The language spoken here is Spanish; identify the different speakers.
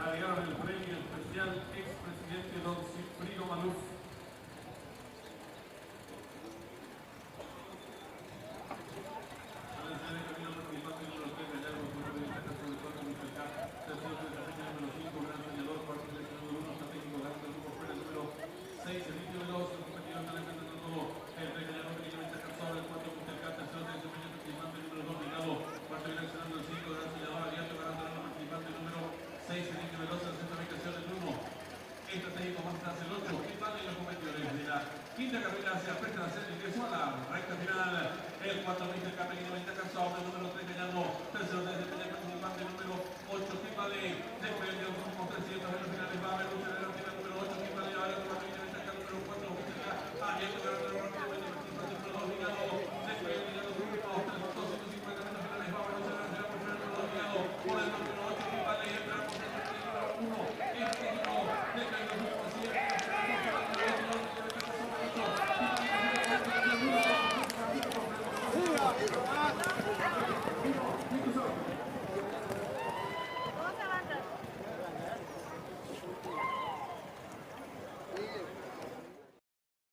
Speaker 1: agregaron el premio especial expresidente don Cifrido Maluf. Quinta carrera se aprestan a hacer el ingreso a la recta final. El 420 el Capelli 90 Calzado, el número 3 ganando. Tercero desde el participante número 8 Timbale. Después de los últimos 300 en los finales va a haber un general número 8 Timbale. Ahora el 420 número 4 abierto ganando el rápidamente participante número 2 Vigado. Después de los últimos 250 en los finales va a haber un general número 2 Vigado. Por el número 8 Timbale. Entra por el número 1. Este número después de los últimos 100. Thank you.